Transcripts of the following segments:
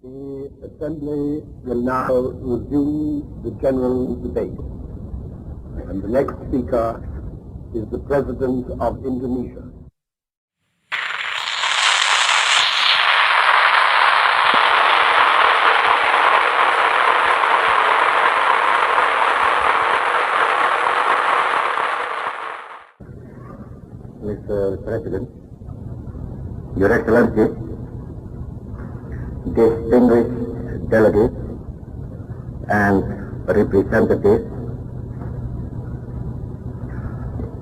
The Assembly will now resume the general debate. And the next speaker is the President of Indonesia. Mr. President, Your Excellency, distinguished delegates and representatives,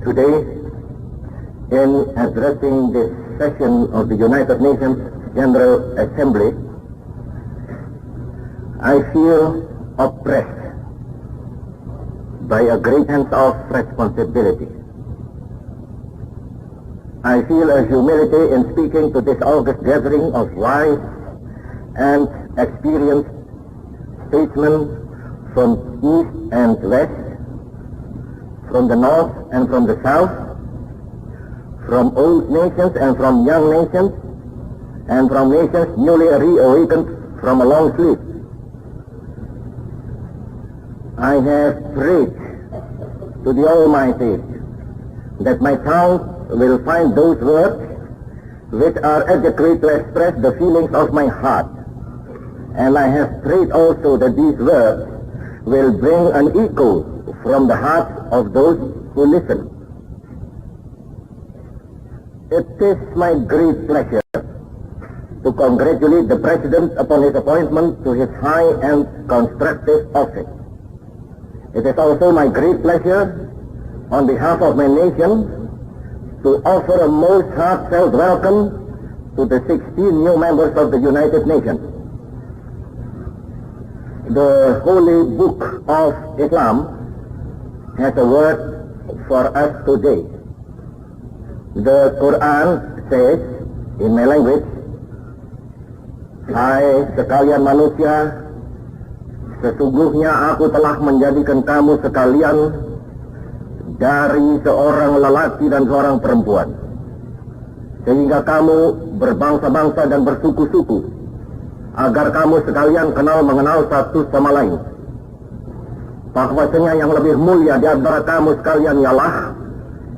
today, in addressing this session of the United Nations General Assembly, I feel oppressed by a great sense of responsibility. I feel a humility in speaking to this august gathering of wise and experienced statesmen from east and west, from the north and from the south, from old nations and from young nations, and from nations newly reawakened from a long sleep. I have prayed to the Almighty that my tongue will find those words which are adequate to express the feelings of my heart. And I have prayed also that these words will bring an echo from the hearts of those who listen. It is my great pleasure to congratulate the President upon his appointment to his high and constructive office. It is also my great pleasure, on behalf of my nation, to offer a most heartfelt welcome to the 16 new members of the United Nations. The Holy Book of Islam has a word for us today. The Quran says, in my language, "Hai sekalian manusia, sesungguhnya aku telah menjadikan kamu sekalian dari seorang lelaki dan seorang perempuan, sehingga kamu berbangsa-bangsa dan bersuku-suku, agar kamu sekalian mengenal satu sama lain. Bahwasanya yang lebih mulia di antara kamu sekalian ialah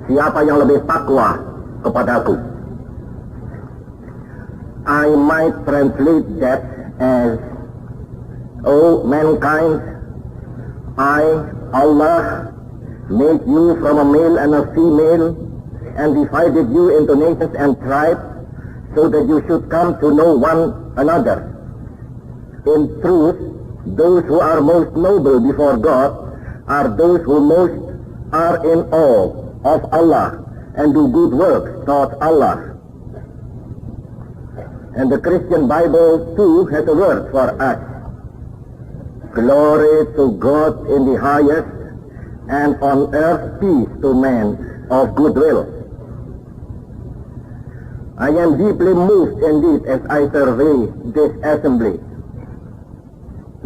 siapa yang lebih takwa kepadaku." I might translate that as, "O mankind, I, Allah, made you from a male and a female, and divided you into nations and tribes, so that you should come to know one another. In truth, those who are most noble before God are those who most are in awe of Allah and do good works toward Allah." And the Christian Bible too has a word for us. "Glory to God in the highest, and on earth peace to men of goodwill." I am deeply moved indeed as I survey this assembly.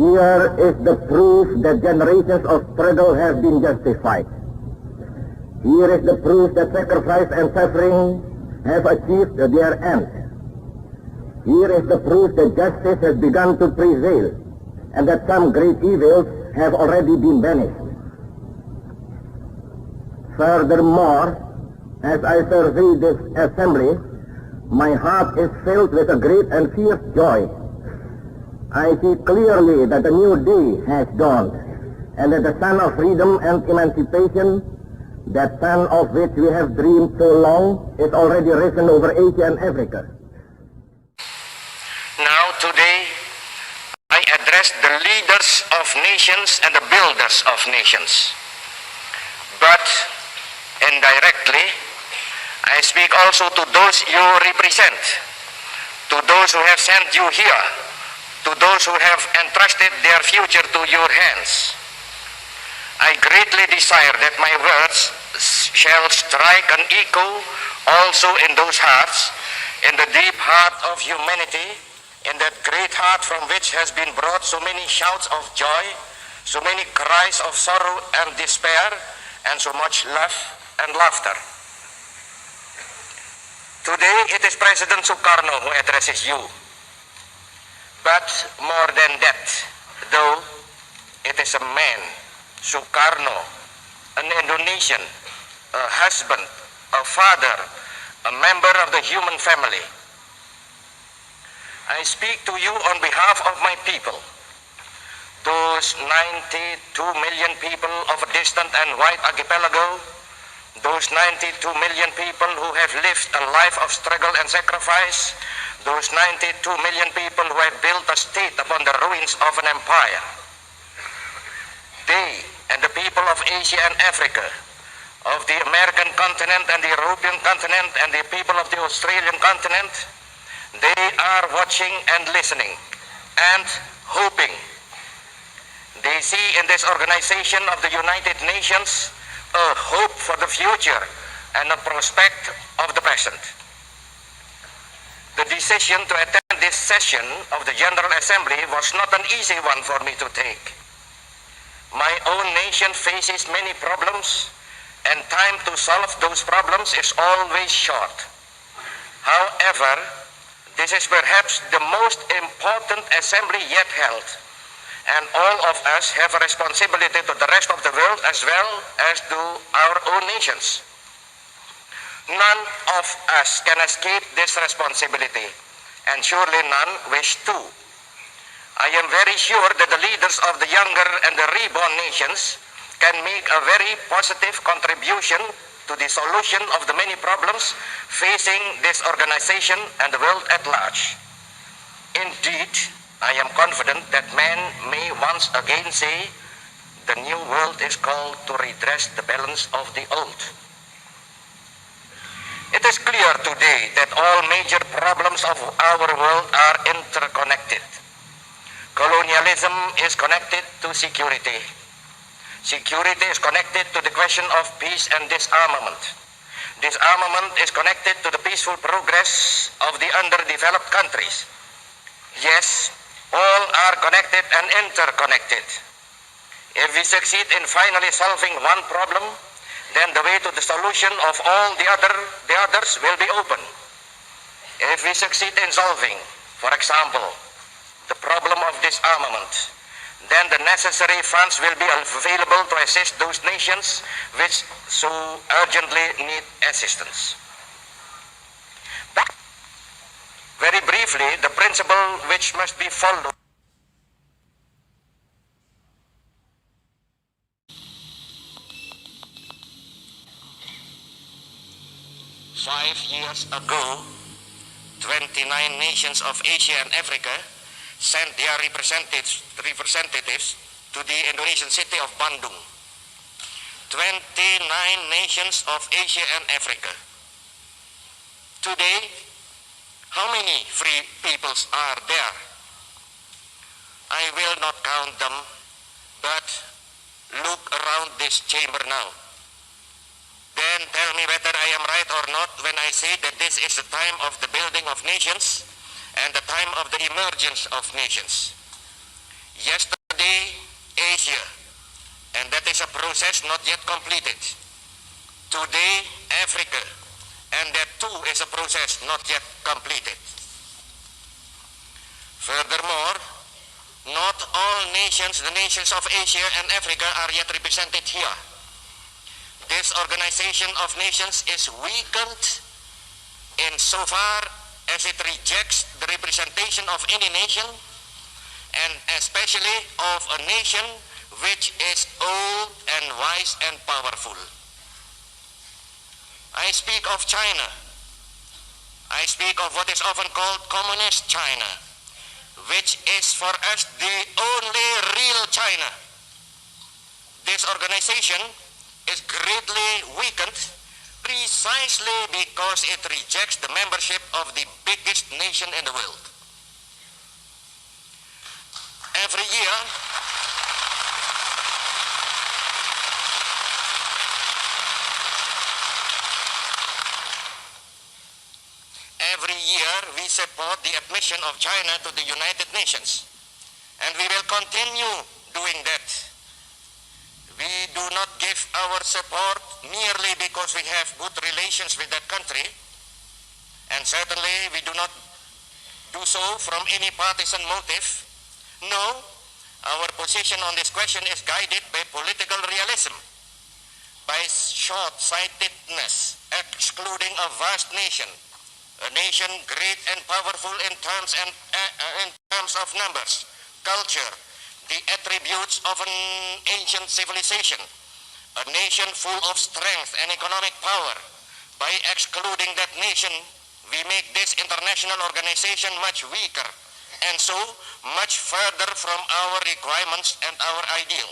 Here is the proof that generations of struggle have been justified. Here is the proof that sacrifice and suffering have achieved their end. Here is the proof that justice has begun to prevail, and that some great evils have already been banished. Furthermore, as I survey this assembly, my heart is filled with a great and fierce joy. I see clearly that a new day has dawned, and that the sun of freedom and emancipation, that sun of which we have dreamed so long, is already risen over Asia and Africa. Now today, I address the leaders of nations and the builders of nations. But indirectly, I speak also to those you represent, to those who have sent you here, to those who have entrusted their future to your hands. I greatly desire that my words shall strike an echo also in those hearts, in the deep heart of humanity, in that great heart from which has been brought so many shouts of joy, so many cries of sorrow and despair, and so much love and laughter. Today it is President Soekarno who addresses you. But more than that, though it is a man, Soekarno, an Indonesian, a husband, a father, a member of the human family. I speak to you on behalf of my people, those 92 million people of a distant and wide archipelago, those 92 million people who have lived a life of struggle and sacrifice, those 92 million people who have built a state upon the ruins of an empire. They and the people of Asia and Africa, of the American continent and the European continent and the people of the Australian continent, they are watching and listening and hoping. They see in this organization of the United Nations a hope for the future and a prospect of the present. The decision to attend this session of the General Assembly was not an easy one for me to take. My own nation faces many problems, and time to solve those problems is always short. However, this is perhaps the most important assembly yet held, and all of us have a responsibility to the rest of the world as well as to our own nations. None of us can escape this responsibility, and surely none wish to. I am very sure that the leaders of the younger and the reborn nations can make a very positive contribution to the solution of the many problems facing this organization and the world at large. Indeed, I am confident that man may once again say, the new world is called to redress the balance of the old. It is clear today that all major problems of our world are interconnected. Colonialism is connected to security. Security is connected to the question of peace and disarmament. Disarmament is connected to the peaceful progress of the underdeveloped countries. Yes, all are connected and interconnected. If we succeed in finally solving one problem, then the way to the solution of all the others will be open. If we succeed in solving, for example, the problem of disarmament, then the necessary funds will be available to assist those nations which so urgently need assistance. Very briefly, the principle which must be followed. 5 years ago, 29 nations of Asia and Africa sent their representatives to the Indonesian city of Bandung. 29 nations of Asia and Africa. Today, how many free peoples are there? I will not count them, but look around this chamber now. Then tell me whether I am right or not when I say that this is the time of the building of nations and the time of the emergence of nations. Yesterday, Asia, and that is a process not yet completed. Today, Africa, and that too is a process not yet completed. Furthermore, not all nations, the nations of Asia and Africa, are yet represented here. This organization of nations is weakened in so far as it rejects the representation of any nation, and especially of a nation which is old and wise and powerful. I speak of China. I speak of what is often called communist China, which is for us the only real China. This organization is greatly weakened precisely because it rejects the membership of the biggest nation in the world. Every year, we support the admission of China to the United Nations, and we will continue doing that. We do not give our support merely because we have good relations with that country, and certainly we do not do so from any partisan motive. No, our position on this question is guided by political realism, by short-sightedness, excluding a vast nation, a nation great and powerful in terms of numbers, culture, the attributes of an ancient civilization, a nation full of strength and economic power. By excluding that nation, we make this international organization much weaker and so much further from our requirements and our ideal.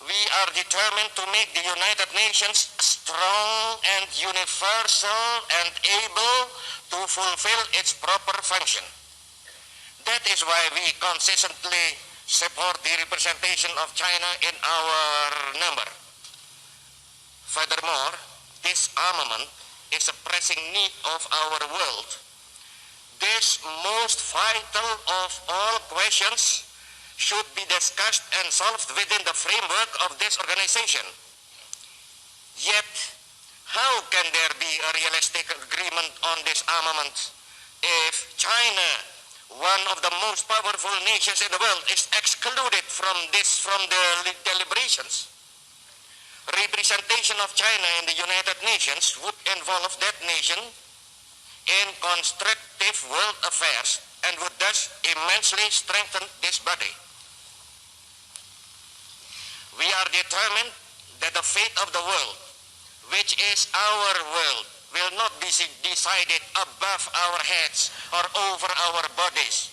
We are determined to make the United Nations strong and universal and able to fulfill its proper function. That is why we consistently support the representation of China in our number. Furthermore, disarmament is a pressing need of our world. This most vital of all questions should be discussed and solved within the framework of this organization. Yet, how can there be a realistic agreement on disarmament if China, one of the most powerful nations in the world, is excluded from the deliberations? Representation of China in the United Nations would involve that nation in constructive world affairs and would thus immensely strengthen this body. We are determined that the fate of the world, which is our world, will not be decided above our heads or over our bodies.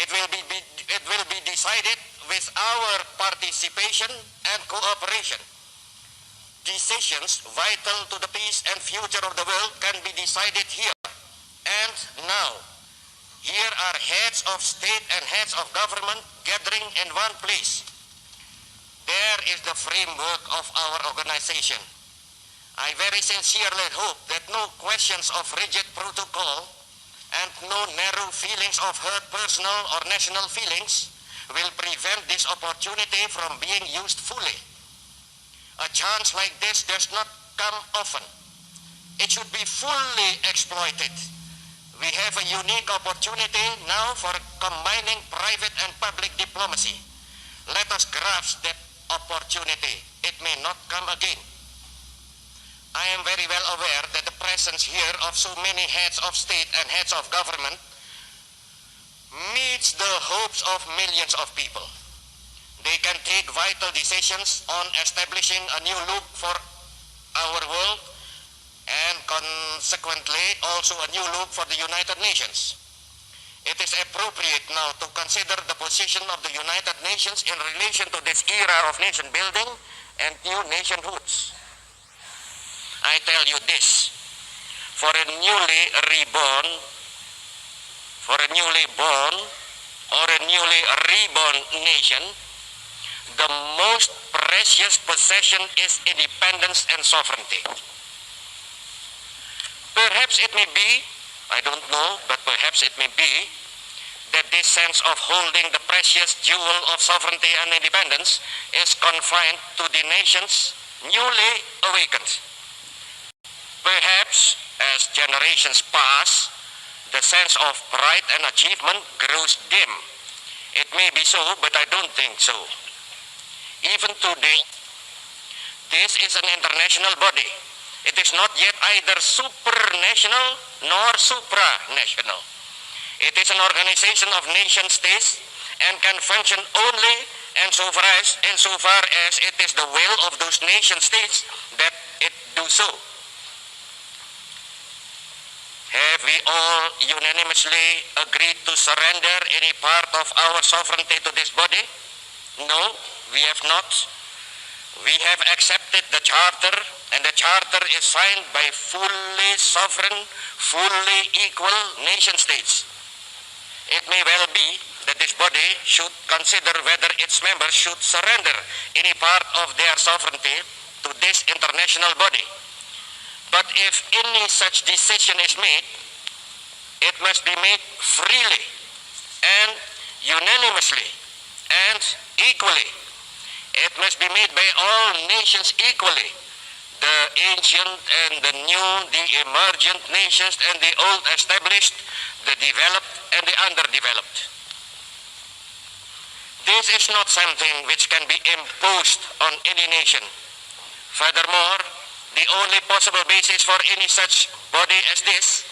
It will be decided with our participation and cooperation. Decisions vital to the peace and future of the world can be decided here and now. Here are heads of state and heads of government gathering in one place. There is the framework of our organization. I very sincerely hope that no questions of rigid protocol and no narrow feelings of hurt personal or national feelings will prevent this opportunity from being used fully. A chance like this does not come often. It should be fully exploited. We have a unique opportunity now for combining private and public diplomacy. Let us grasp that opportunity. It may not come again. I am very well aware that the presence here of so many heads of state and heads of government meets the hopes of millions of people. They can take vital decisions on establishing a new look for our world and consequently also a new look for the United Nations. It is appropriate now to consider the position of the United Nations in relation to this era of nation building and new nationhoods. I tell you this, for a newly born or a newly reborn nation, the most precious possession is independence and sovereignty. Perhaps it may be, I don't know, but perhaps it may be that this sense of holding the precious jewel of sovereignty and independence is confined to the nations newly awakened. Perhaps, as generations pass, the sense of pride and achievement grows dim. It may be so, but I don't think so. Even today, this is an international body. It is not yet either supranational nor supranational. It is an organization of nation states and can function only insofar as it is the will of those nation states that it do so. Have we all unanimously agreed to surrender any part of our sovereignty to this body? No, we have not. We have accepted the Charter, and the Charter is signed by fully sovereign, fully equal nation states. It may well be that this body should consider whether its members should surrender any part of their sovereignty to this international body. But if any such decision is made, it must be made freely and unanimously and equally. It must be made by all nations equally. The ancient and the new, the emergent nations and the old established, the developed and the underdeveloped. This is not something which can be imposed on any nation. Furthermore, the only possible basis for any such body as this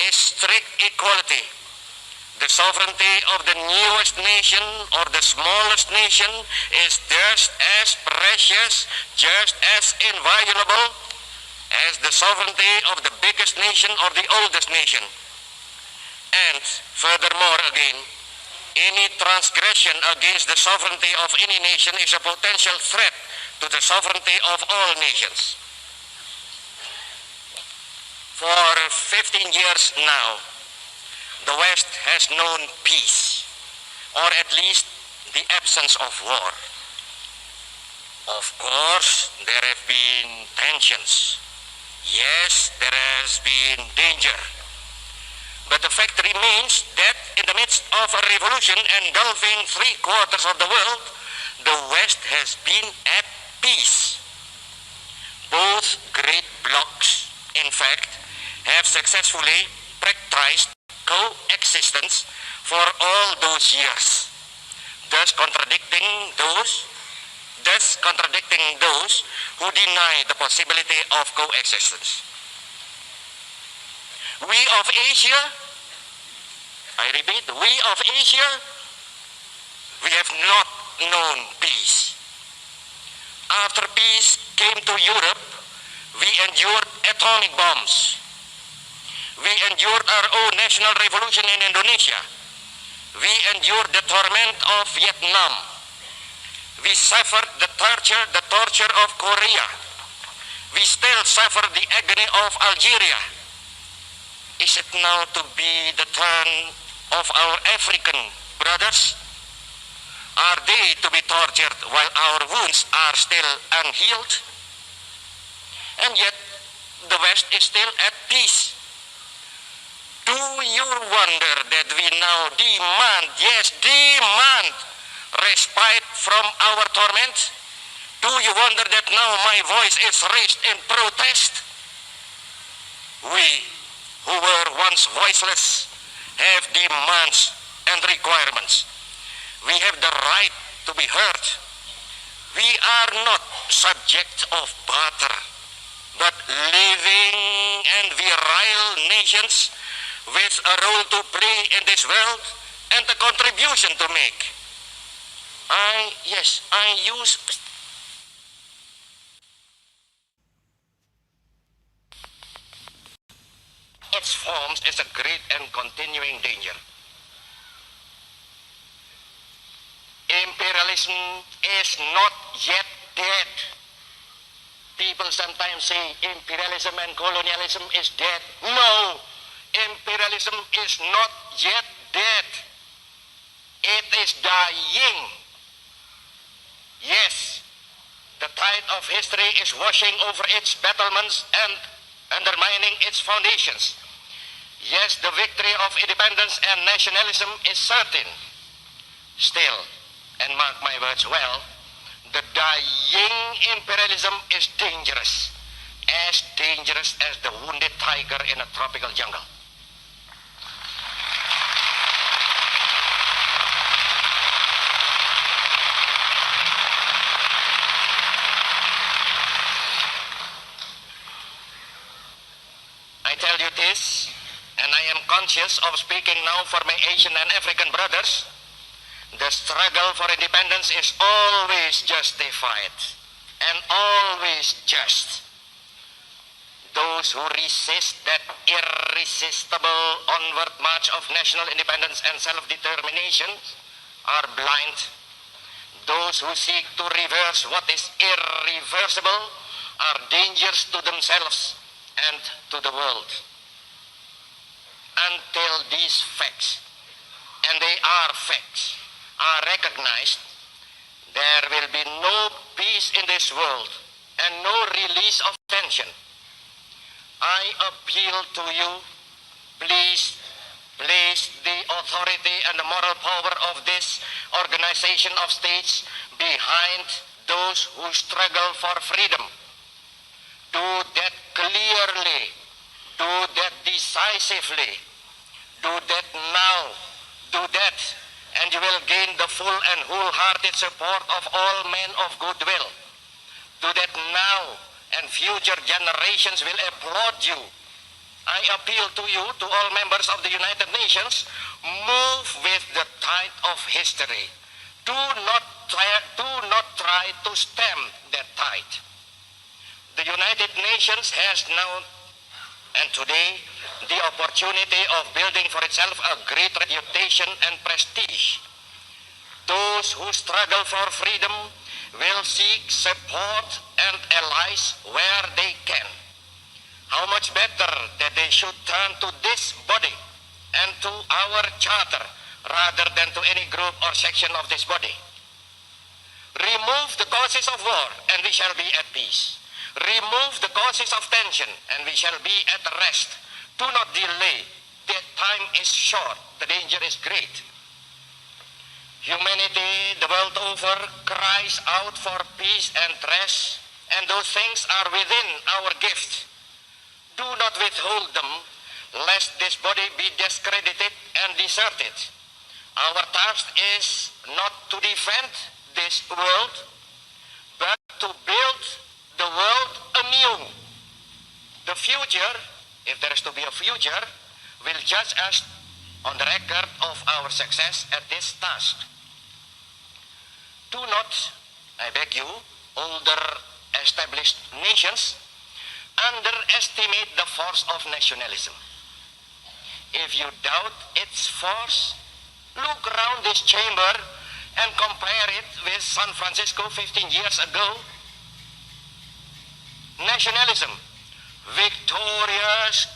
is strict equality. The sovereignty of the newest nation or the smallest nation is just as precious, just as inviolable as the sovereignty of the biggest nation or the oldest nation. And furthermore again, any transgression against the sovereignty of any nation is a potential threat to the sovereignty of all nations. For 15 years now, the West has known peace, or at least the absence of war. Of course, there have been tensions. Yes, there has been danger. But the fact remains that in the midst of a revolution engulfing 3/4 of the world, the West has been at peace. Both great blocs, in fact, have successfully practiced coexistence for all those years, thus contradicting those who deny the possibility of coexistence. We of Asia, I repeat, we of Asia, we have not known peace. After peace came to Europe, we endured atomic bombs. We endured our own national revolution in Indonesia. We endured the torment of Vietnam. We suffered the torture of Korea. We still suffer the agony of Algeria. Is it now to be the turn of our African brothers? Are they to be tortured while our wounds are still unhealed? And yet, the West is still at peace. Do you wonder that we now demand respite from our torment? Do you wonder that now my voice is raised in protest? We, who were once voiceless, have demands and requirements. We have the right to be heard. We are not subject of barter, but living and virile nations with a role to play in this world and a contribution to make. I use its forms is a great and continuing danger. Imperialism is not yet dead. People sometimes say imperialism and colonialism is dead. No, imperialism is not yet dead. It is dying. Yes, the tide of history is washing over its battlements and undermining its foundations. Yes, the victory of independence and nationalism is certain. Still, and mark my words well, the dying imperialism is dangerous as the wounded tiger in a tropical jungle. I tell you this, and I am conscious of speaking now for my Asian and African brothers. The struggle for independence is always justified and always just. Those who resist that irresistible onward march of national independence and self-determination are blind. Those who seek to reverse what is irreversible are dangerous to themselves and to the world. Until these facts, and they are facts, are recognized, there will be no peace in this world and no release of tension. I appeal to you, please place the authority and the moral power of this organization of states behind those who struggle for freedom. Do Do that clearly. Do that decisively. Do that now. Do that, and you will gain the full and wholehearted support of all men of goodwill. Do that now, and future generations will applaud you. I appeal to you, to all members of the United Nations, move with the tide of history. Do not try to stem that tide. The United Nations has now and today the opportunity of building for itself a great reputation and prestige. Those who struggle for freedom will seek support and allies where they can. How much better that they should turn to this body and to our charter rather than to any group or section of this body. Remove the causes of war and we shall be at peace. Remove the causes of tension and we shall be at rest. Do not delay. The time is short. The danger is great. Humanity the world over cries out for peace and rest, and those things are within our gift. Do not withhold them, lest this body be discredited and deserted. Our task is not to defend this world, but to build the world anew. The future, if there is to be a future, will judge us on the record of our success at this task. Do not, I beg you, older established nations, underestimate the force of nationalism. If you doubt its force, look around this chamber and compare it with San Francisco 15 years ago. Nationalism, victorious,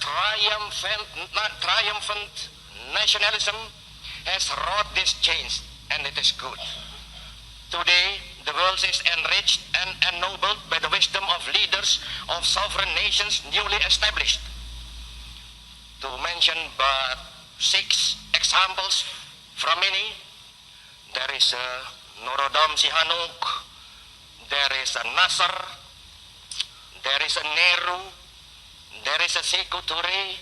triumphant nationalism has wrought this change, and it is good. Today, the world is enriched and ennobled by the wisdom of leaders of sovereign nations newly established. To mention but 6 examples from many, there is Norodom Sihanouk, there is a Nasser, there is a Nehru, there is a Sekou Touré,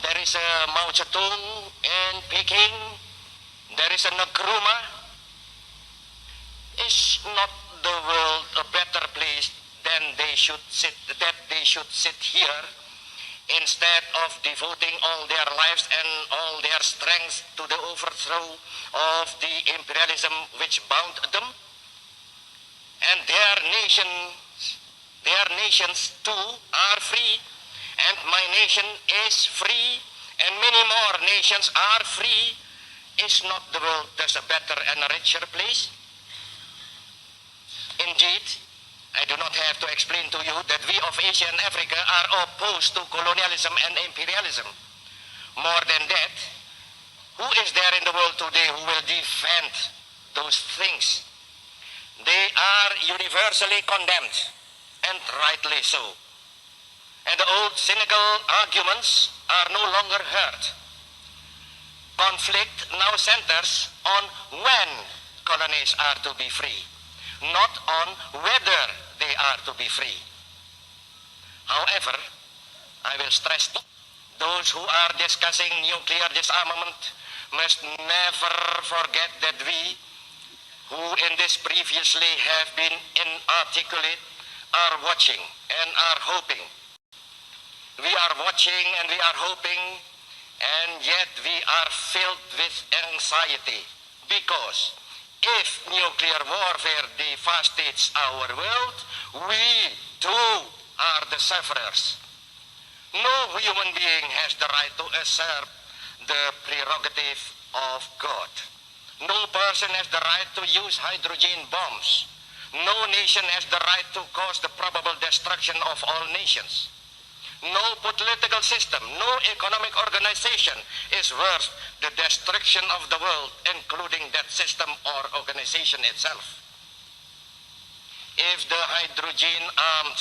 there is a Mao Zedong in Peking, there is a Nkrumah. Is not the world a better place than they should sit here instead of devoting all their lives and all their strength to the overthrow of the imperialism which bound them? And their nations too are free, and my nation is free, and many more nations are free. Is not the world thus a better and a richer place? Indeed, I do not have to explain to you that we of Asia and Africa are opposed to colonialism and imperialism. More than that, who is there in the world today who will defend those things? They are universally condemned, and rightly so. And the old cynical arguments are no longer heard. Conflict now centers on when colonies are to be free, not on whether they are to be free. However, I will stress those who are discussing nuclear disarmament must never forget that we, who in this previously have been inarticulate, are watching and are hoping. We are watching and we are hoping, and yet we are filled with anxiety, because if nuclear warfare devastates our world, we too are the sufferers. No human being has the right to usurp the prerogative of God. No person has the right to use hydrogen bombs. No nation has the right to cause the probable destruction of all nations. No political system, no economic organization is worth the destruction of the world, including that system or organization itself. If the hydrogen-armed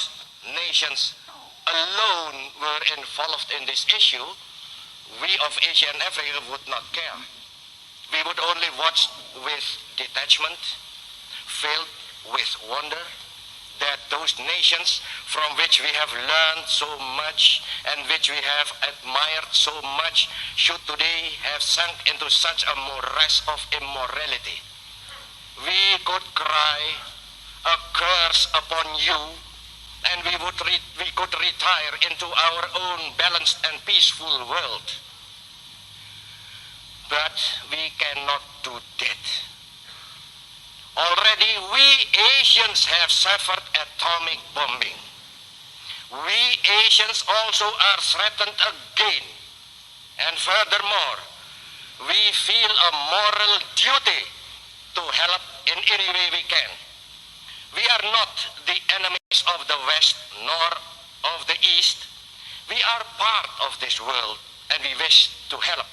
nations alone were involved in this issue, we of Asia and Africa would not care. We would only watch with detachment, filled with wonder, that those nations from which we have learned so much and which we have admired so much should today have sunk into such a morass of immorality. We could cry a curse upon you, and we could retire into our own balanced and peaceful world. But we cannot do that. Already we Asians have suffered atomic bombing. We Asians also are threatened again. And furthermore, we feel a moral duty to help in any way we can. We are not the enemies of the West nor of the East. We are part of this world and we wish to help.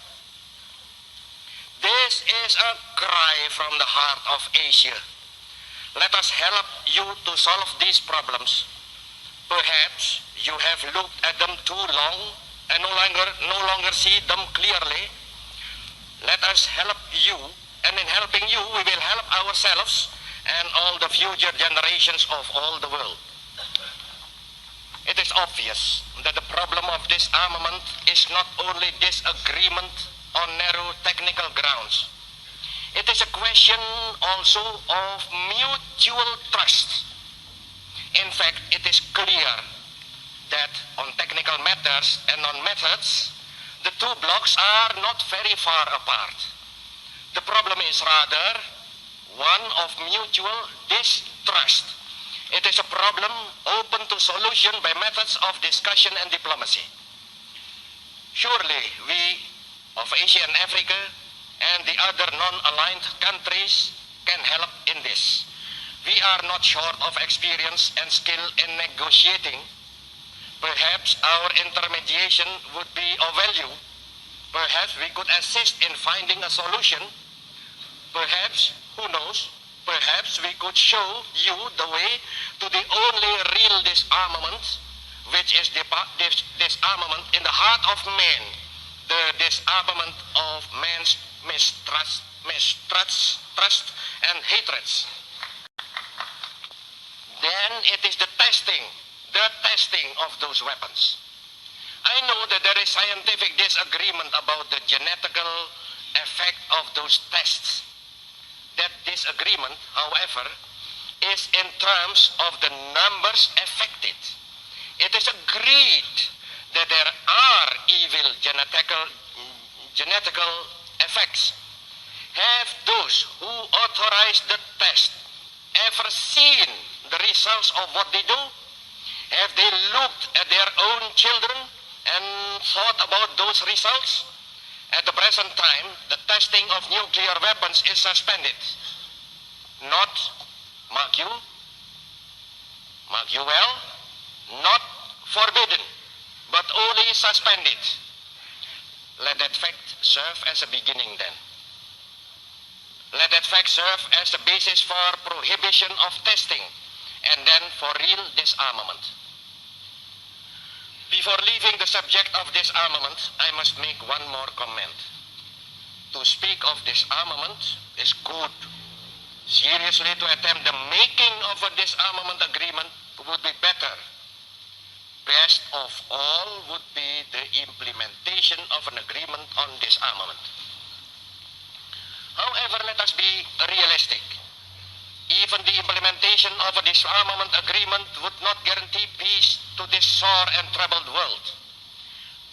This is a cry from the heart of Asia. Let us help you to solve these problems. Perhaps you have looked at them too long and no longer see them clearly. Let us help you, and in helping you, we will help ourselves and all the future generations of all the world. It is obvious that the problem of disarmament is not only disagreement on narrow technical grounds. It is a question also of mutual trust. In fact, it is clear that on technical matters and on methods, the two blocks are not very far apart. The problem is rather one of mutual distrust. It is a problem open to solution by methods of discussion and diplomacy. Surely we of Asia and Africa and the other non-aligned countries can help in this. We are not short of experience and skill in negotiating. Perhaps our intermediation would be of value. Perhaps we could assist in finding a solution. Perhaps, who knows, perhaps we could show you the way to the only real disarmament, which is disarmament in the heart of man, the disarmament of man's mistrust and hatreds. Then it is the testing of those weapons. I know that there is scientific disagreement about the genetical effect of those tests. That disagreement, however, is in terms of the numbers affected. It is agreed that there are evil genetical effects. Have those who authorize the test ever seen the results of what they do? Have they looked at their own children and thought about those results? At the present time, the testing of nuclear weapons is suspended. Not, mark you well, not forbidden, but only suspended. Let that fact serve as a beginning then. Let that fact serve as the basis for prohibition of testing and then for real disarmament. Before leaving the subject of disarmament, I must make one more comment. To speak of disarmament is good. Seriously, to attempt the making of a disarmament agreement would be better. Best of all would be the implementation of an agreement on disarmament. However, let us be realistic. Even the implementation of a disarmament agreement would not guarantee peace to this sore and troubled world.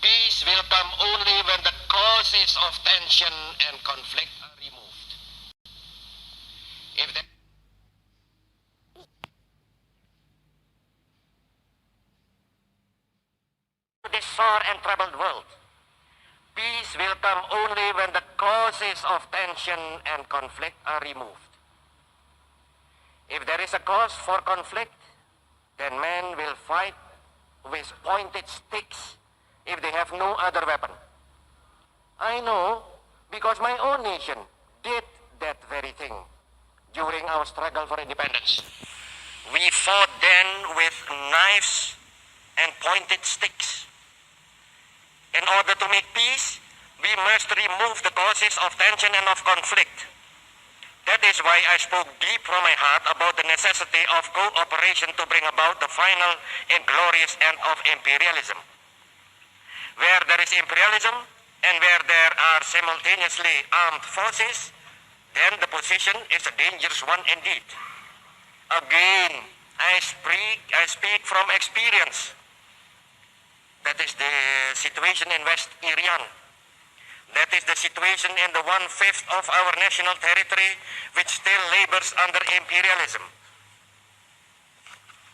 Peace will come only when the causes of tension and conflict are removed. If that this sore and troubled world, peace will come only when the causes of tension and conflict are removed. If there is a cause for conflict, then men will fight with pointed sticks if they have no other weapon. I know because my own nation did that very thing during our struggle for independence. We fought then with knives and pointed sticks. In order to make peace, we must remove the causes of tension and of conflict. That is why I spoke deep from my heart about the necessity of cooperation to bring about the final and glorious end of imperialism. Where there is imperialism and where there are simultaneously armed forces, then the position is a dangerous one indeed. Again, I speak from experience. That is the situation in West Irian. That is the situation in the 1/5 of our national territory which still labors under imperialism.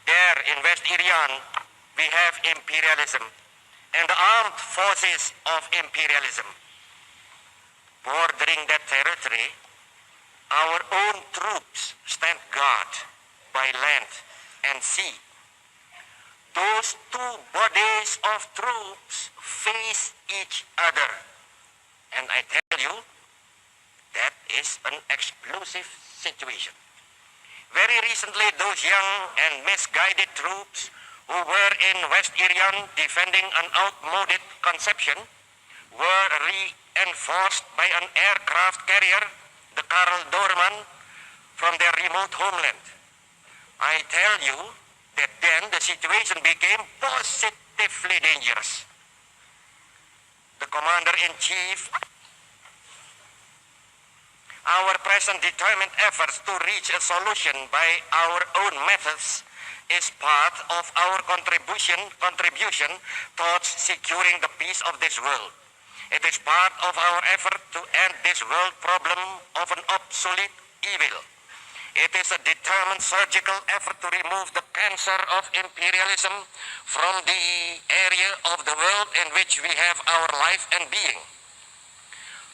There in West Irian, we have imperialism and the armed forces of imperialism. Bordering that territory, our own troops stand guard by land and sea. Those two bodies of troops face each other. And I tell you, that is an explosive situation. Very recently, those young and misguided troops who were in West Irian defending an outmoded conception were reinforced by an aircraft carrier, the Karl Doorman, from their remote homeland. I tell you that then the situation became positively dangerous. The Commander-in-Chief, our present determined efforts to reach a solution by our own methods is part of our contribution towards securing the peace of this world. It is part of our effort to end this world problem of an obsolete evil. It is a determined surgical effort to remove the cancer of imperialism from the area of the world in which we have our life and being.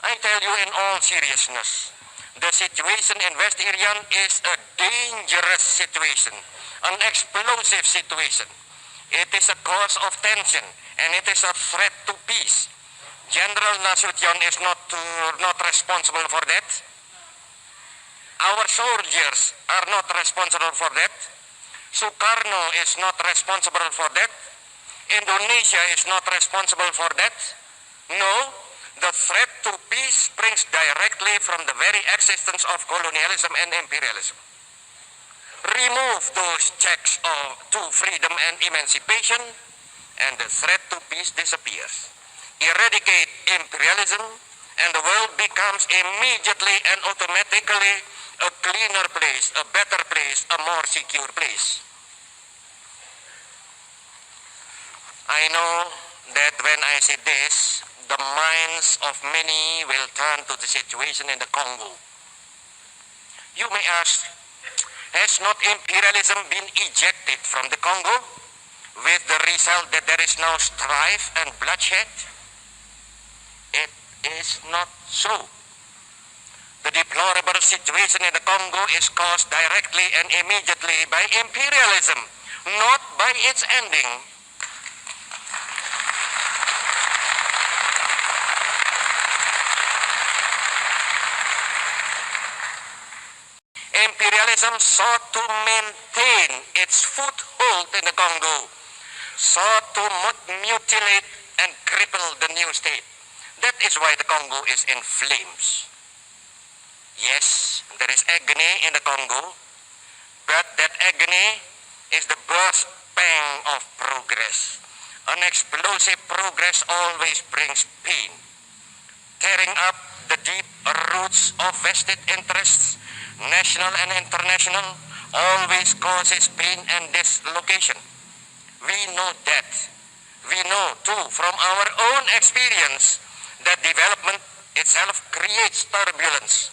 I tell you in all seriousness, the situation in West Irian is a dangerous situation, an explosive situation. It is a cause of tension and it is a threat to peace. General Nasution is not responsible for that. Our soldiers are not responsible for that. Soekarno is not responsible for that. Indonesia is not responsible for that. No, the threat to peace springs directly from the very existence of colonialism and imperialism. Remove those checks to freedom and emancipation, and the threat to peace disappears. Eradicate imperialism, and the world becomes immediately and automatically a cleaner place, a better place, a more secure place. I know that when I say this, the minds of many will turn to the situation in the Congo. You may ask, has not imperialism been ejected from the Congo, with the result that there is now strife and bloodshed? It is not so. The deplorable situation in the Congo is caused directly and immediately by imperialism, not by its ending. Imperialism sought to maintain its foothold in the Congo, sought to mutilate and cripple the new state. That is why the Congo is in flames. Yes, there is agony in the Congo, but that agony is the birth pang of progress. An explosive progress always brings pain. Tearing up the deep roots of vested interests, national and international, always causes pain and dislocation. We know that. We know too from our own experience that development itself creates turbulence.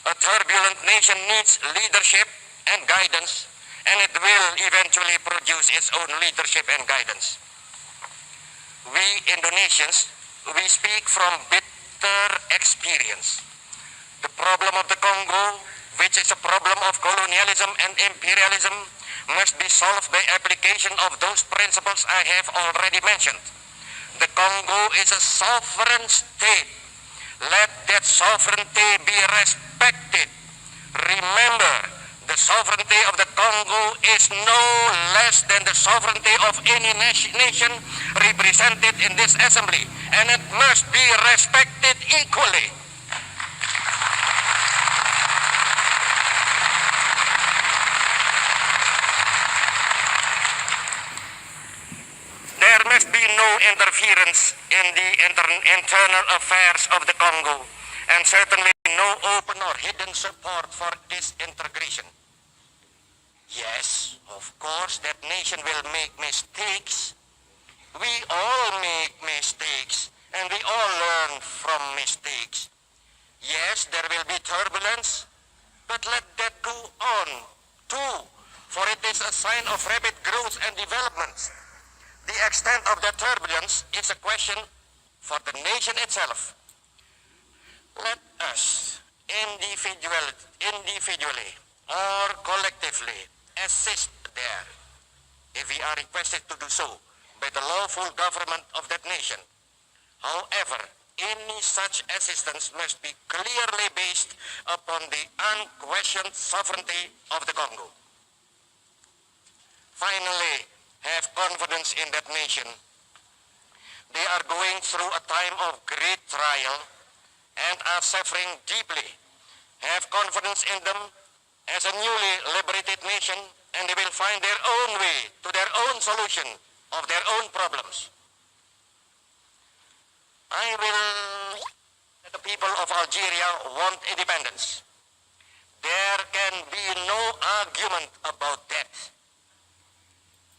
A turbulent nation needs leadership and guidance, and it will eventually produce its own leadership and guidance. We Indonesians, we speak from bitter experience. The problem of the Congo, which is a problem of colonialism and imperialism, must be solved by application of those principles I have already mentioned. The Congo is a sovereign state. Let that sovereignty be respected. Remember, the sovereignty of the Congo is no less than the sovereignty of any nation represented in this assembly, and it must be respected equally. no interference in the internal affairs of the Congo, and certainly no open or hidden support for disintegration. Yes, of course, that nation will make mistakes. We all make mistakes, and we all learn from mistakes. Yes, there will be turbulence, but let that go on too, for it is a sign of rapid growth and development. The extent of the turbulence is a question for the nation itself. Let us individually or collectively assist there, if we are requested to do so by the lawful government of that nation. However, any such assistance must be clearly based upon the unquestioned sovereignty of the Congo. Finally, have confidence in that nation. They are going through a time of great trial and are suffering deeply. Have confidence in them as a newly liberated nation, and they will find their own way to their own solution of their own problems. I will let the people of Algeria want independence. There can be no argument about that.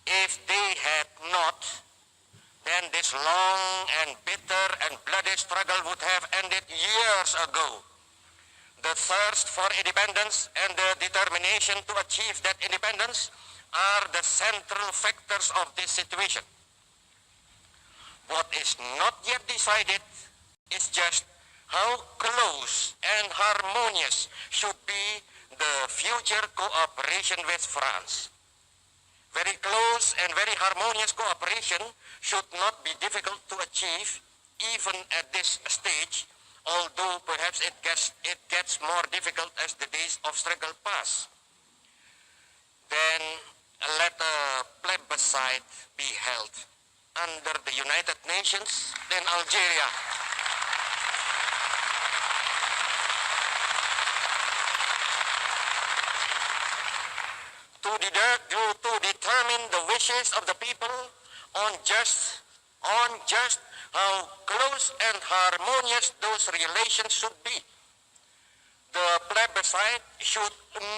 If they had not, then this long and bitter and bloody struggle would have ended years ago. The thirst for independence and the determination to achieve that independence are the central factors of this situation. What is not yet decided is just how close and harmonious should be the future cooperation with France. Very close and very harmonious cooperation should not be difficult to achieve even at this stage, although perhaps it gets more difficult as the days of struggle pass. Then let a plebiscite be held under the United Nations in Algeria. To determine the wishes of the people on just how close and harmonious those relations should be. The plebiscite should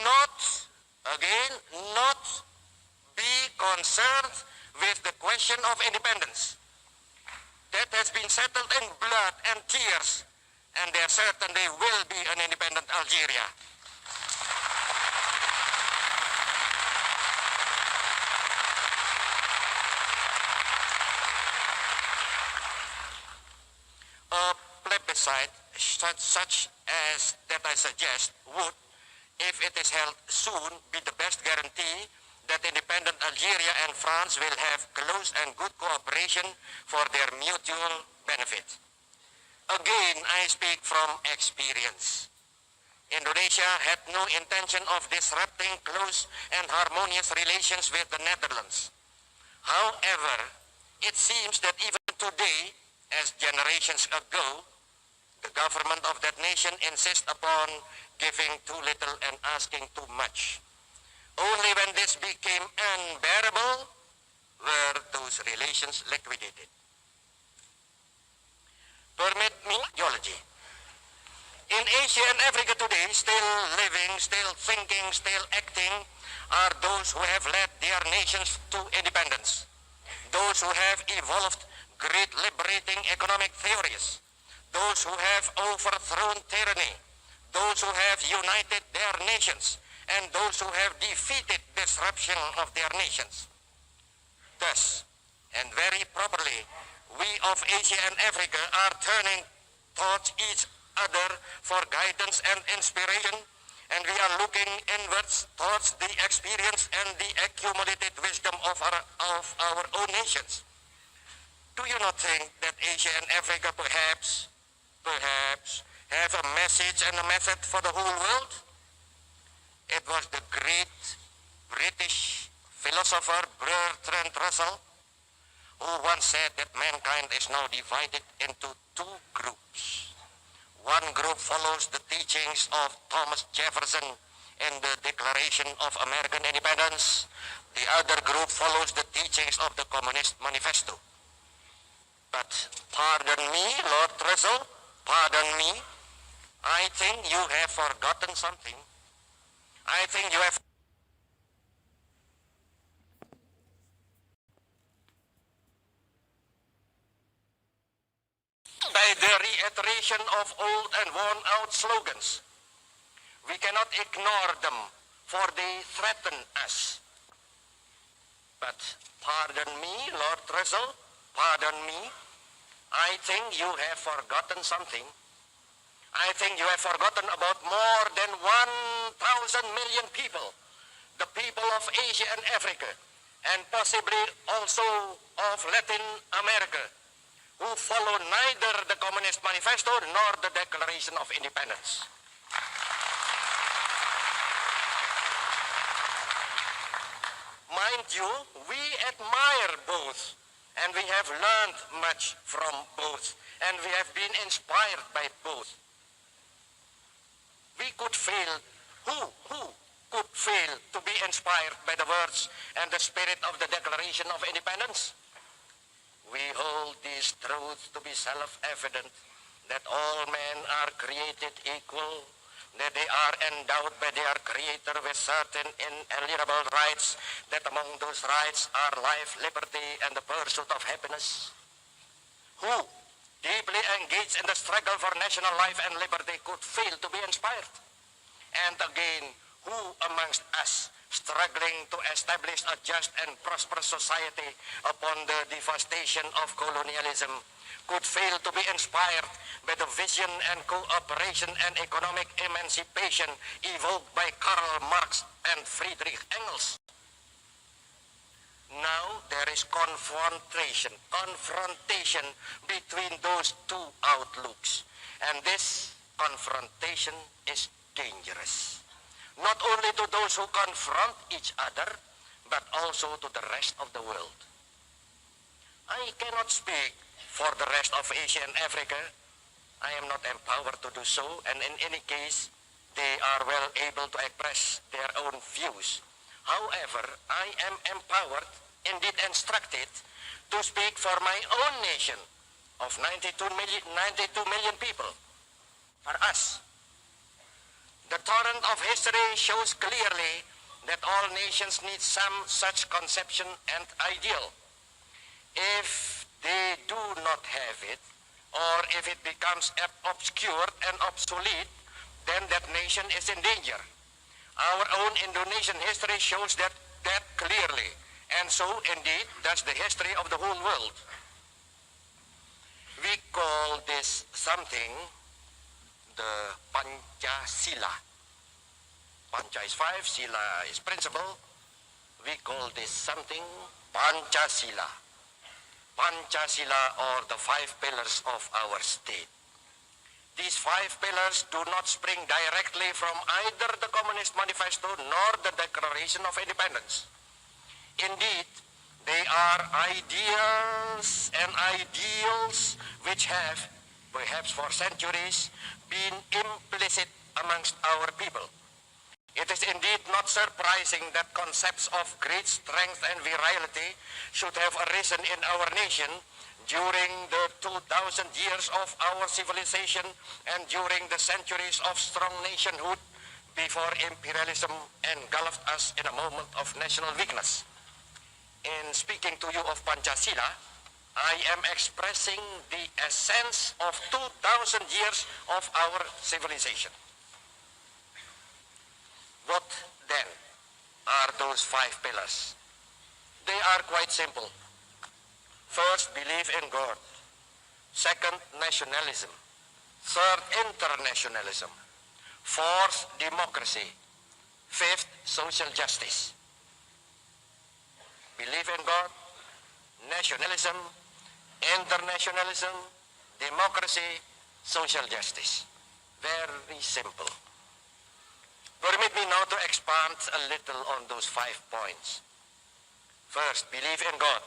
not be concerned with the question of independence. That has been settled in blood and tears, and there certainly will be an independent Algeria. Such as that I suggest would, if it is held soon, be the best guarantee that independent Algeria and France will have close and good cooperation for their mutual benefit. Again, I speak from experience. Indonesia had no intention of disrupting close and harmonious relations with the Netherlands. However, it seems that even today, as generations ago, the government of that nation insists upon giving too little and asking too much. Only when this became unbearable were those relations liquidated. Permit me geology. In Asia and Africa today, still living, still thinking, still acting, are those who have led their nations to independence. Those who have evolved great liberating economic theories. Those who have overthrown tyranny, those who have united their nations, and those who have defeated disruption of their nations. Thus, and very properly, we of Asia and Africa are turning towards each other for guidance and inspiration, and we are looking inwards towards the experience and the accumulated wisdom of our own nations. Do you not think that Asia and Africa perhaps have a message and a method for the whole world? It was the great British philosopher Bertrand Russell who once said that mankind is now divided into two groups. One group follows the teachings of Thomas Jefferson in the Declaration of American Independence. The other group follows the teachings of the Communist Manifesto. But pardon me, Lord Russell, pardon me. I think you have forgotten something. I think you have by the reiteration of old and worn-out slogans. We cannot ignore them, for they threaten us. But pardon me, Lord Russell, pardon me. I think you have forgotten something. I think you have forgotten about more than 1,000 million people, the people of Asia and Africa, and possibly also of Latin America, who follow neither the Communist Manifesto nor the Declaration of Independence. Mind you, we admire both, and we have learned much from both, and we have been inspired by both. We could fail, who could fail to be inspired by the words and the spirit of the Declaration of Independence? We hold these truths to be self-evident, that all men are created equal, that they are endowed by their Creator with certain inalienable rights, that among those rights are life, liberty, and the pursuit of happiness. Who, deeply engaged in the struggle for national life and liberty, could fail to be inspired? And again, who amongst us, struggling to establish a just and prosperous society upon the devastation of colonialism, could fail to be inspired by the vision and cooperation and economic emancipation evoked by Karl Marx and Friedrich Engels? Now there is confrontation between those two outlooks, and this confrontation is dangerous, not only to those who confront each other, but also to the rest of the world. I cannot speak for the rest of Asia and Africa. I am not empowered to do so, and in any case, they are well able to express their own views. However, I am empowered, indeed instructed, to speak for my own nation of 92 million people, for us. The torrent of history shows clearly that all nations need some such conception and ideal. If they do not have it, or if it becomes obscured and obsolete, then that nation is in danger. Our own Indonesian history shows that clearly, and so indeed does the history of the whole world. We call this something the Pancasila. Pancha is 5, Sila is principle. We call this something Pancasila. Pancasila, or the 5 pillars of our state. These 5 pillars do not spring directly from either the Communist Manifesto nor the Declaration of Independence. Indeed, they are ideals and ideals which have, perhaps for centuries, been implicit amongst our people. It is indeed not surprising that concepts of great strength and virility should have arisen in our nation during the 2,000 years of our civilization and during the centuries of strong nationhood before imperialism engulfed us in a moment of national weakness. In speaking to you of Pancasila, I am expressing the essence of 2,000 years of our civilization. What then are those 5 pillars? They are quite simple. First, belief in God. Second, nationalism. Third, internationalism. Fourth, democracy. Fifth, social justice. Belief in God, nationalism, internationalism, democracy, social justice. Very simple. Permit me now to expand a little on those 5 points. First, belief in God.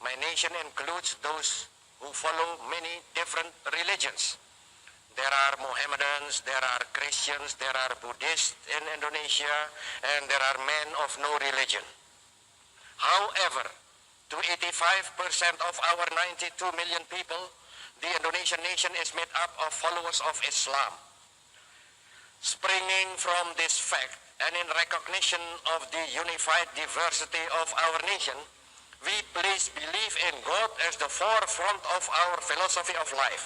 My nation includes those who follow many different religions. There are Mohammedans, there are Christians, there are Buddhists in Indonesia, and there are men of no religion. However, To 85% of our 92 million people, the Indonesian nation is made up of followers of Islam. Springing from this fact and in recognition of the unified diversity of our nation, we place belief in God as the forefront of our philosophy of life.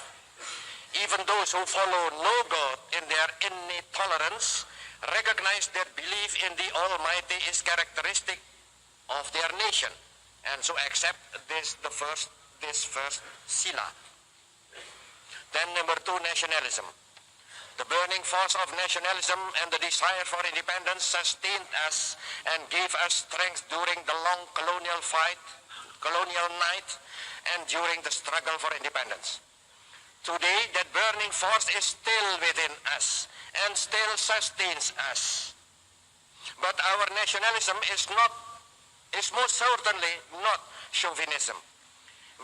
Even those who follow no God in their innate tolerance recognize that belief in the Almighty is characteristic of their nation, and so accept this first sila. Then number 2, nationalism. The burning force of nationalism and the desire for independence sustained us and gave us strength during the long colonial night, and during the struggle for independence. Today, that burning force is still within us and still sustains us. But our nationalism is most certainly not chauvinism.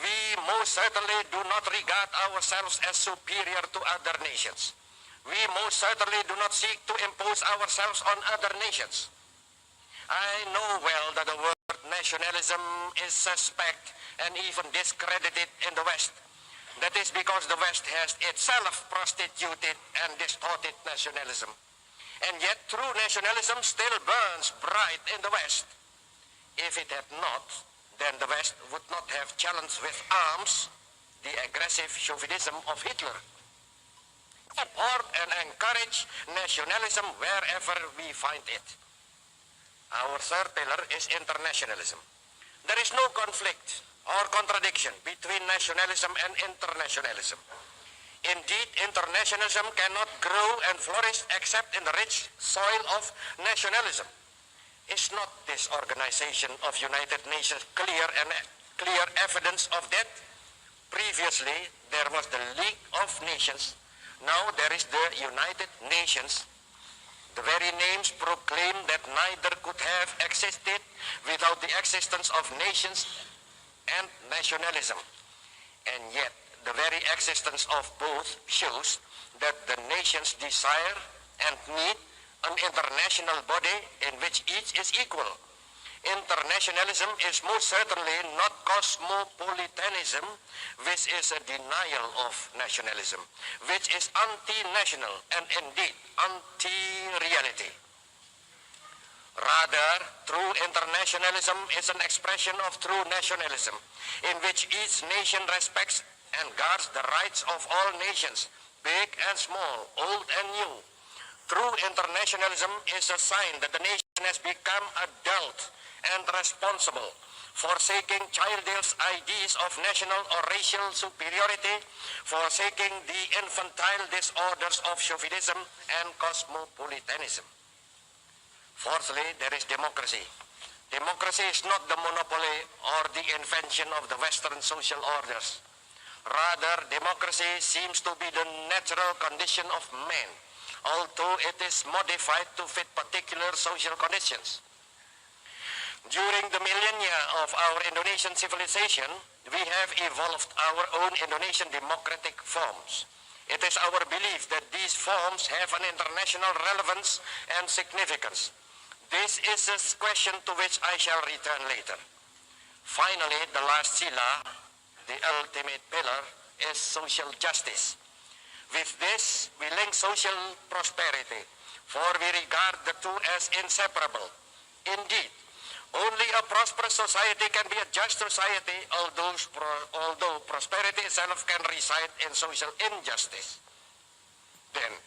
We most certainly do not regard ourselves as superior to other nations. We most certainly do not seek to impose ourselves on other nations. I know well that the word nationalism is suspect and even discredited in the West. That is because the West has itself prostituted and distorted nationalism. And yet true nationalism still burns bright in the West. If it had not, then the West would not have challenged with arms the aggressive chauvinism of Hitler. Support and encourage nationalism wherever we find it. Our third pillar is internationalism. There is no conflict or contradiction between nationalism and internationalism. Indeed, internationalism cannot grow and flourish except in the rich soil of nationalism. Is not this Organization of United Nations clear evidence of that? Previously, there was the League of Nations. Now there is the United Nations. The very names proclaim that neither could have existed without the existence of nations and nationalism. And yet, the very existence of both shows that the nations desire and need an international body in which each is equal. Internationalism is most certainly not cosmopolitanism, which is a denial of nationalism, which is anti-national and indeed anti-reality. Rather, true internationalism is an expression of true nationalism, in which each nation respects and guards the rights of all nations, big and small, old and new. True internationalism is a sign that the nation has become adult and responsible, forsaking childish ideas of national or racial superiority, forsaking the infantile disorders of chauvinism and cosmopolitanism. Fourthly, there is democracy. Democracy is not the monopoly or the invention of the Western social orders. Rather, democracy seems to be the natural condition of man, although it is modified to fit particular social conditions. During the millennia of our Indonesian civilization, we have evolved our own Indonesian democratic forms. It is our belief that these forms have an international relevance and significance. This is a question to which I shall return later. Finally, the last sila, the ultimate pillar, is social justice. With this, we link social prosperity, for we regard the two as inseparable. Indeed, only a prosperous society can be a just society, although prosperity itself can reside in social injustice. Then,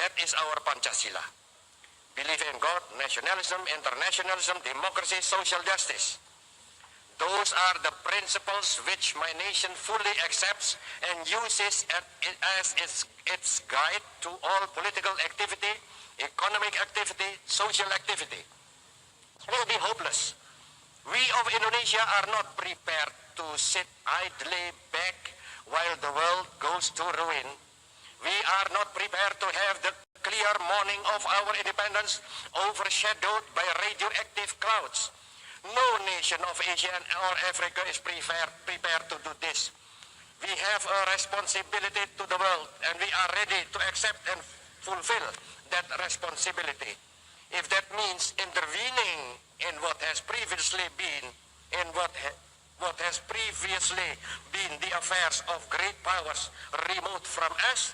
that is our Pancasila. Belief in God, nationalism, internationalism, democracy, social justice. Those are the principles which my nation fully accepts and uses as its guide to all political activity, economic activity, social activity. It will be hopeless. We of Indonesia are not prepared to sit idly back while the world goes to ruin. We are not prepared to have the clear morning of our independence overshadowed by radioactive clouds. No nation of Asia or Africa is prepared to do this. We have a responsibility to the world, and we are ready to accept and fulfill that responsibility. If that means intervening in what has previously been in what has previously been the affairs of great powers remote from us,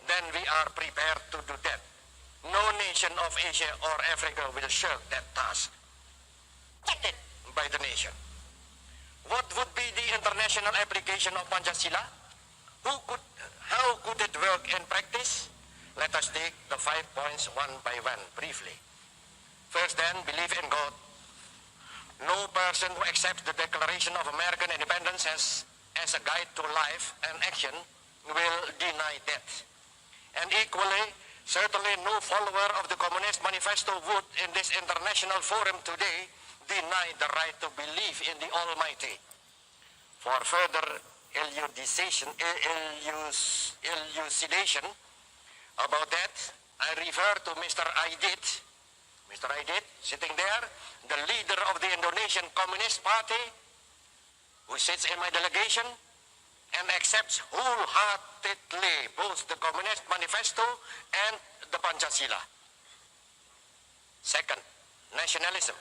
then we are prepared to do that. No nation of Asia or Africa will shirk that task. Get it by the nation. What would be the international application of Pancasila? How could it work in practice? Let us take the 5 points one by one briefly. First then, believe in God. No person who accepts the Declaration of American Independence as a guide to life and action will deny that. And equally, certainly no follower of the Communist Manifesto would, in this international forum today, deny the right to believe in the Almighty. For further elucidation about that, I refer to Mr. Aidit. Mr. Aidit, sitting there, the leader of the Indonesian Communist Party, who sits in my delegation and accepts wholeheartedly both the Communist Manifesto and the Pancasila. Second, nationalism.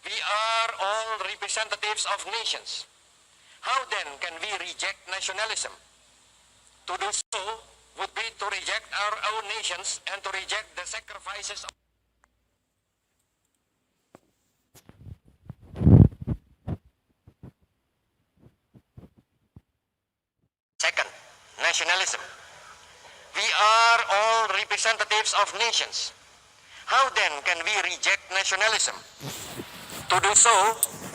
We are all representatives of nations. How then can we reject nationalism? To do so would be to reject our own nations and to reject the sacrifices of Second, nationalism. We are all representatives of nations. How then can we reject nationalism? To do so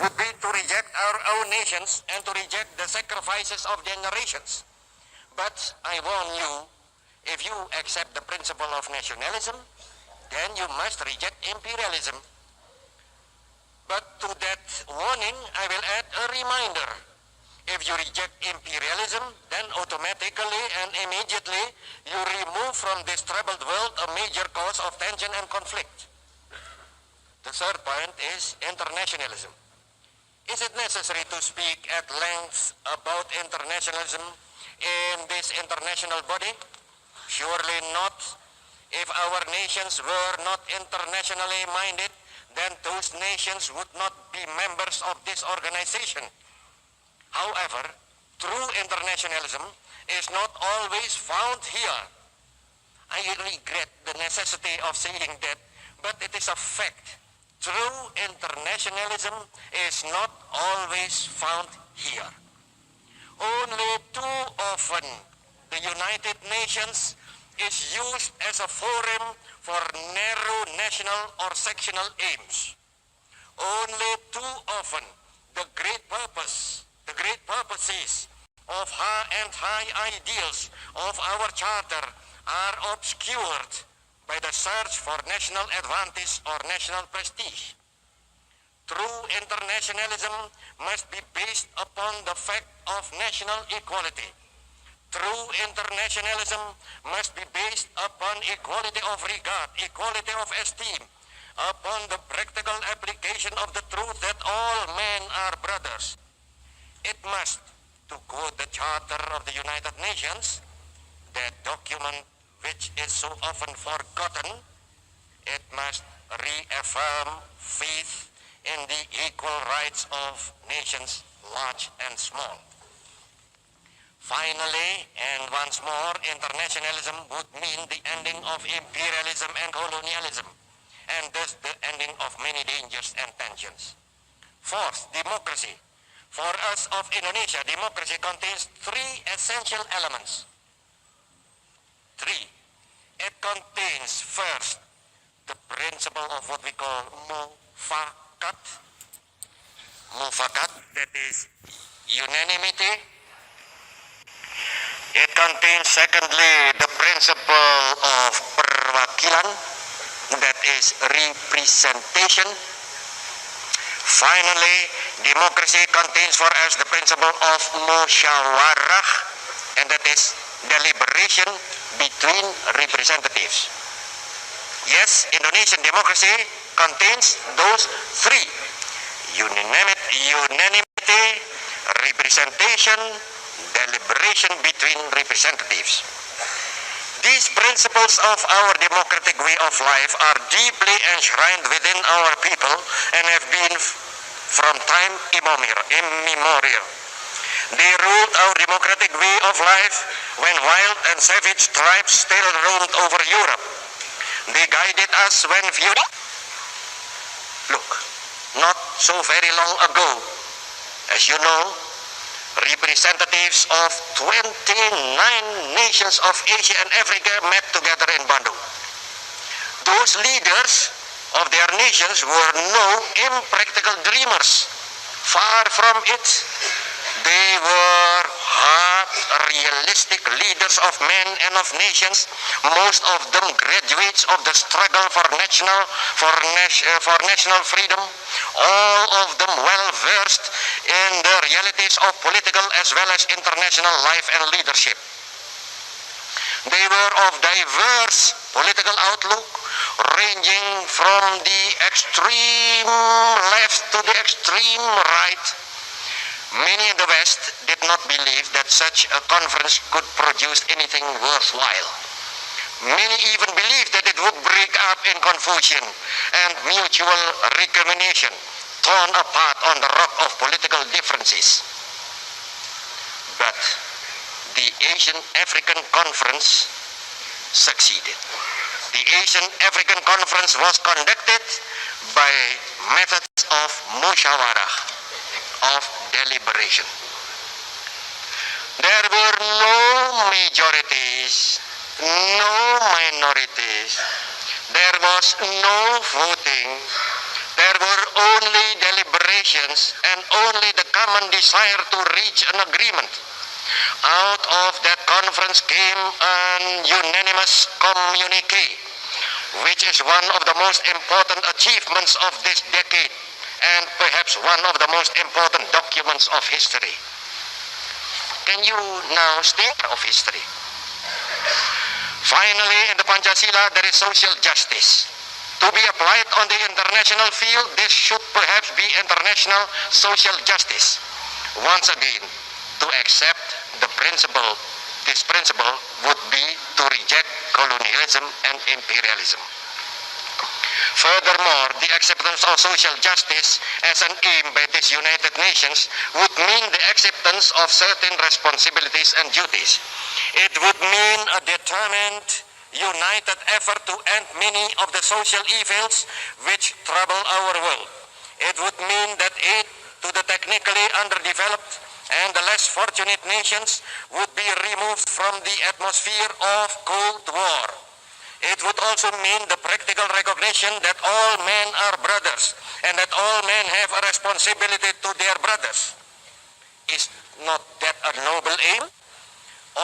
would be to reject our own nations and to reject the sacrifices of generations. But I warn you, if you accept the principle of nationalism, then you must reject imperialism. But to that warning, I will add a reminder. If you reject imperialism, then automatically and immediately you remove from this troubled world a major cause of tension and conflict. The third point is internationalism. Is it necessary to speak at length about internationalism in this international body? Surely not. If our nations were not internationally minded, then those nations would not be members of this organization. However, true internationalism is not always found here. I regret the necessity of saying that, but it is a fact. True internationalism is not always found here. Only too often, the United Nations is used as a forum for narrow national or sectional aims. Only too often, the great purposes of high ideals of our charter are obscured by the search for national advantage or national prestige. True internationalism must be based upon the fact of national equality. True internationalism must be based upon equality of regard, equality of esteem, upon the practical application of the truth that all men are brothers. It must, to quote the Charter of the United Nations, that document which is so often forgotten, it must reaffirm faith in the equal rights of nations large and small. Finally, and once more, internationalism would mean the ending of imperialism and colonialism, and thus the ending of many dangers and tensions. Fourth, democracy. For us of Indonesia, democracy contains three essential elements. Three. It contains, first, the principle of what we call mufakat. Mufakat, that is unanimity. It contains, secondly, the principle of perwakilan, that is representation. Finally, democracy contains for us the principle of musyawarah, and that is deliberation between representatives. Yes, Indonesian democracy contains those three: unanimity, representation, deliberation between representatives. These principles of our democratic way of life are deeply enshrined within our people and have been from time immemorial. They ruled our democratic way of life when wild and savage tribes still roamed over Europe. They guided us when feudal. Look, not so very long ago, as you know, representatives of 29 nations of Asia and Africa met together in Bandung. Those leaders of their nations were no impractical dreamers. Far from it. They were hard, realistic leaders of men and of nations, most of them graduates of the struggle for national freedom, all of them well versed in the realities of political as well as international life and leadership. They were of diverse political outlook, ranging from the extreme left to the extreme right. Many in the West did not believe that such a conference could produce anything worthwhile. Many even believed that it would break up in confusion and mutual recrimination, torn apart on the rock of political differences. But the Asian African Conference succeeded. The Asian African Conference was conducted by methods of musyawarah, of deliberation. There were no majorities, no minorities. There was no voting. There were only deliberations and only the common desire to reach an agreement. Out of that conference came an unanimous communique, which is one of the most important achievements of this decade and perhaps one of the most important documents of history. Can you now think of history? Finally, in the Pancasila, there is social justice. To be applied on the international field, this should perhaps be international social justice. Once again, to accept the principle, this principle would be to reject colonialism and imperialism. Furthermore, the acceptance of social justice as an aim by these United Nations would mean the acceptance of certain responsibilities and duties. It would mean a determined, united effort to end many of the social evils which trouble our world. It would mean that aid to the technically underdeveloped and the less fortunate nations would be removed from the atmosphere of Cold War. It would also mean the practical recognition that all men are brothers and that all men have a responsibility to their brothers. Is not that a noble aim?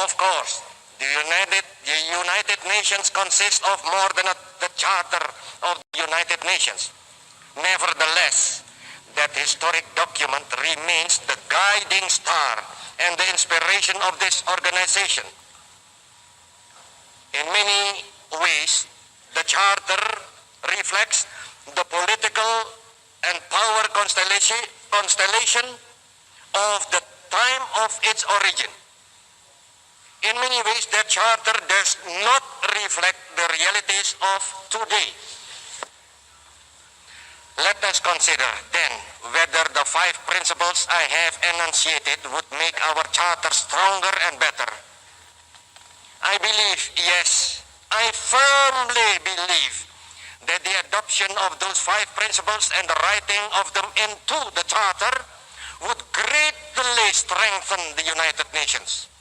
Of course, the United Nations consists of more than the Charter of the United Nations. Nevertheless, that historic document remains the guiding star and the inspiration of this organization. In many ways, the Charter reflects the political and power constellation of the time of its origin. In many ways, that Charter does not reflect the realities of today. Let us consider then whether the 5 principles I have enunciated would make our Charter stronger and better. I believe, yes, I firmly believe that the adoption of those 5 principles and the writing of them into the Charter would greatly strengthen the United Nations.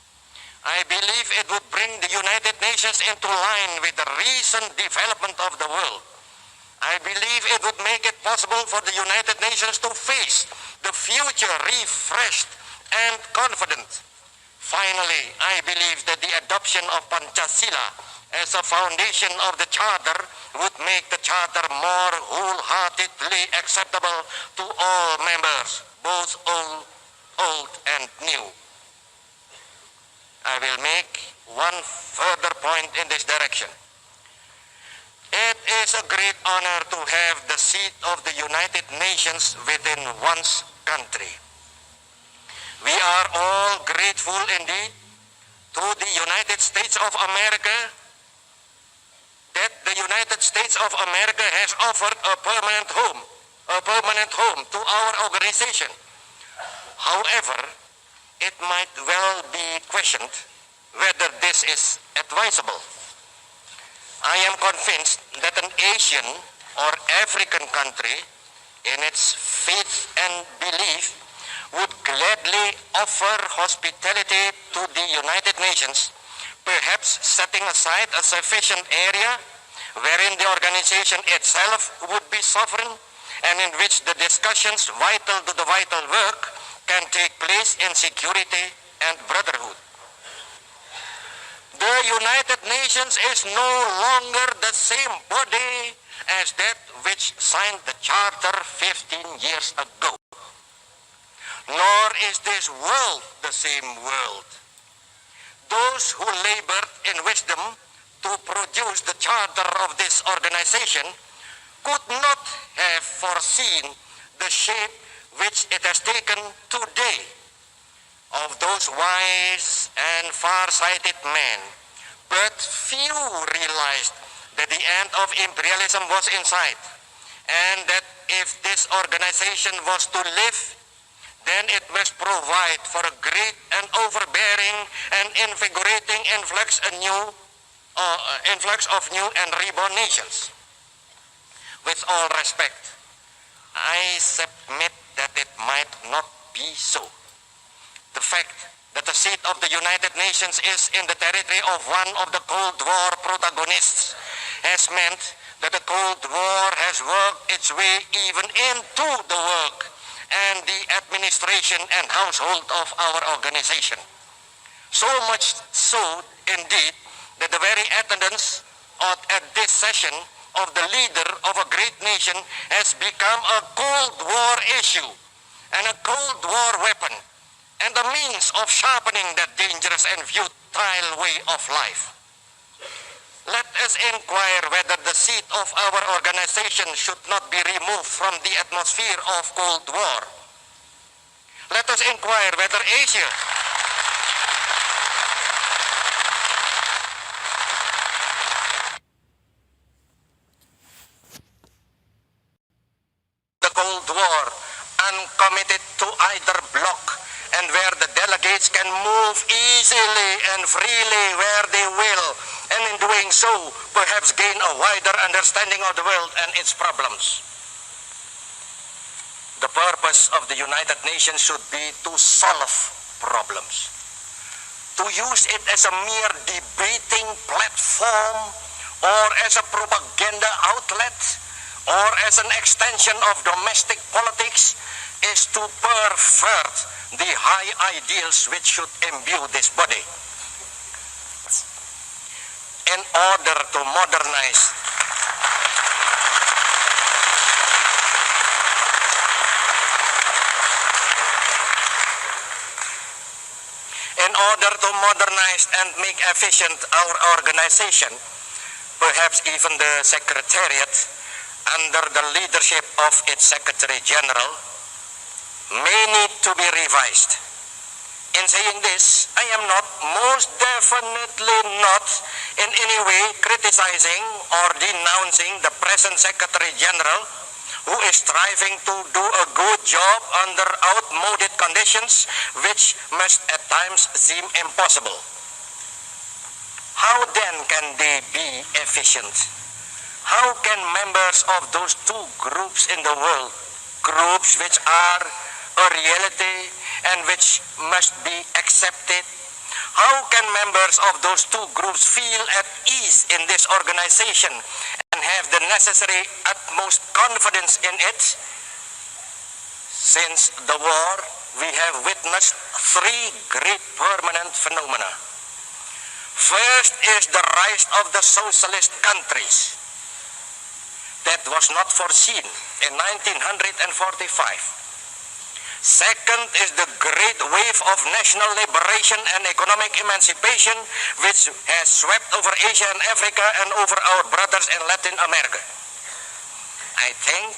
I believe it would bring the United Nations into line with the recent development of the world. I believe it would make it possible for the United Nations to face the future refreshed and confident. Finally, I believe that the adoption of Pancasila as a foundation of the Charter would make the Charter more wholeheartedly acceptable to all members, both old and new. I will make one further point in this direction. It is a great honor to have the seat of the United Nations within one's country. We are all grateful indeed to the United States of America that the United States of America has offered a permanent home, a a permanent home to our organization. However, it might well be questioned whether this is advisable. I am convinced that an Asian or African country, in its faith and belief, would gladly offer hospitality to the United Nations, perhaps setting aside a sufficient area wherein the organization itself would be sovereign and in which the discussions vital to the vital work can take place in security and brotherhood. The United Nations is no longer the same body as that which signed the Charter 15 years ago. Nor is this world the same world. Those who labored in wisdom to produce the charter of this organization could not have foreseen the shape which it has taken today. Of those wise and far-sighted men, but few realized that the end of imperialism was in sight, and that if this organization was to live, then it must provide for a great and overbearing and invigorating influx of new and reborn nations. With all respect, I submit that it might not be so. The fact that the seat of the United Nations is in the territory of one of the Cold War protagonists has meant that the Cold War has worked its way even into the work and the administration and household of our organization. So much so, indeed, that the very attendance at this session of the leader of a great nation has become a Cold War issue and a Cold War weapon, and the means of sharpening that dangerous and futile way of life. Let us inquire whether the seat of our organization should not be removed from the atmosphere of Cold War. Let us inquire whether Asia the Cold War uncommitted to either bloc, and where the delegates can move easily and freely where they will, and in doing so, perhaps gain a wider understanding of the world and its problems. The purpose of the United Nations should be to solve problems. To use it as a mere debating platform, or as a propaganda outlet, or as an extension of domestic politics, is to pervert the high ideals which should imbue this body. In order to modernize and make efficient our organization, perhaps even the Secretariat, under the leadership of its Secretary General, may need to be revised. In saying this, I am not, most definitely not, in any way criticizing or denouncing the present Secretary General, who is striving to do a good job under outmoded conditions which must at times seem impossible. How then can they be efficient? How can members of those two groups in the world, groups which are a reality and which must be accepted, how can members of those two groups feel at ease in this organization and have the necessary utmost confidence in it? Since the war, we have witnessed three great permanent phenomena. First is the rise of the socialist countries. That was not foreseen in 1945. Second is the great wave of national liberation and economic emancipation which has swept over Asia and Africa and over our brothers in Latin America. I think